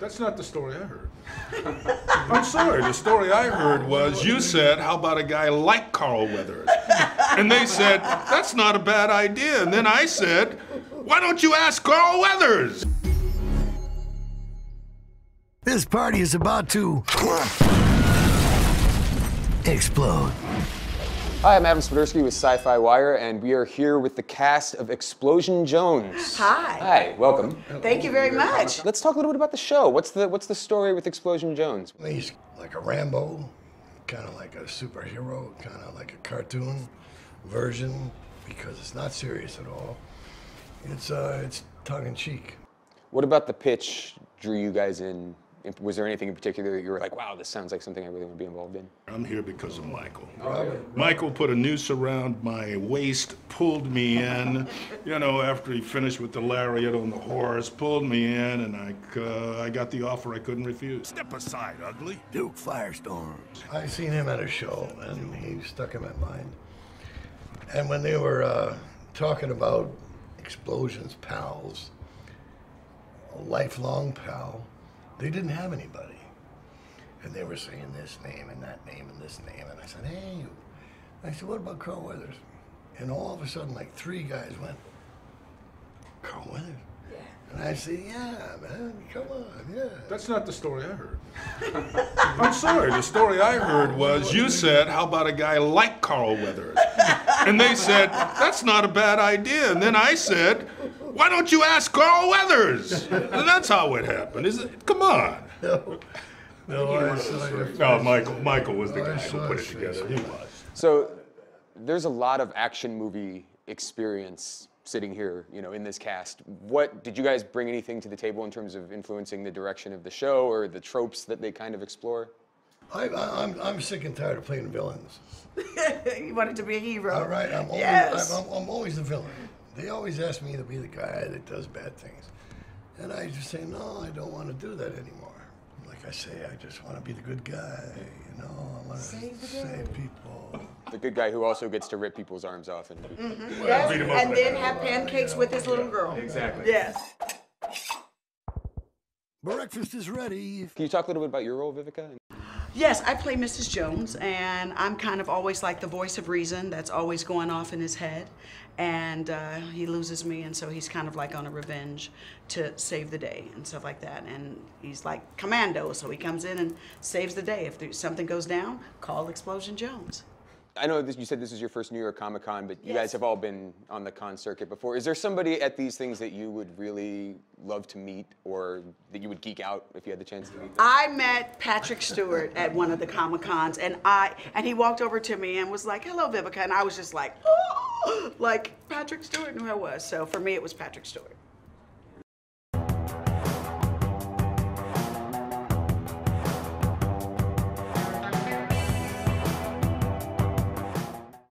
That's not the story I heard. I'm sorry, the story I heard was you said, how about a guy like Carl Weathers? And they said, that's not a bad idea. And then I said, why don't you ask Carl Weathers? This party is about to explode. Hi, I'm Adam Swiderski with SYFY WIRE, and we are here with the cast of Explosion Jones. Hi. Hi, welcome. Thank you very much. Let's talk a little bit about the show. What's the story with Explosion Jones? He's like a Rambo, kind of like a superhero, kind of like a cartoon version, because it's not serious at all. It's tongue-in-cheek. What about the pitch drew you guys in? Was there anything in particular that you were like, wow, this sounds like something I really want to be involved in? I'm here because of Michael. Robert. Michael put a noose around my waist, pulled me in, you know, after he finished with the lariat on the horse, pulled me in, and I got the offer I couldn't refuse. Step aside, ugly. Duke Firestorm. I seen him at a show, and he stuck in my mind. And when they were talking about Explosion's pals, a lifelong pal, they didn't have anybody. And they were saying this name and that name and this name. And I said, hey, you. I said, what about Carl Weathers? And all of a sudden, like 3 guys went, Carl Weathers? Yeah. And I said, yeah, man, come on, yeah. That's not the story I heard. I'm sorry, the story I heard was you said, how about a guy like Carl Weathers? And they said, that's not a bad idea. And then I said, why don't you ask Carl Weathers? And that's how it happened. Come on. No, Michael was the guy who put it together. He was. So there's a lot of action movie experience sitting here, you know, in this cast. What did you guys bring anything to the table in terms of influencing the direction of the show or the tropes that they kind of explore? I'm sick and tired of playing villains. You wanted to be a hero. All right, I'm always the villain. They always ask me to be the guy that does bad things. And I just say, no, I don't want to do that anymore. Like I say, I just want to be the good guy, you know? I want to save people. The good guy who also gets to rip people's arms off. And Yes, and then have pancakes with his little girl. Exactly. Yes. Breakfast is ready. Can you talk a little bit about your role, Vivica? Yes, I play Mrs. Jones, and I'm kind of always like the voice of reason that's always going off in his head. And he loses me, and so he's kind of like on a revenge to save the day and stuff like that. And he's like commando, so he comes in and saves the day. If something goes down, call Explosion Jones. I know you said this is your first New York Comic Con, but you guys have all been on the con circuit before. Is there somebody at these things that you would really love to meet, or that you would geek out if you had the chance to meet them? I met Patrick Stewart at one of the Comic Cons, and he walked over to me and was like, hello, Vivica, and I was just like, oh, like Patrick Stewart knew who I was. So for me, it was Patrick Stewart.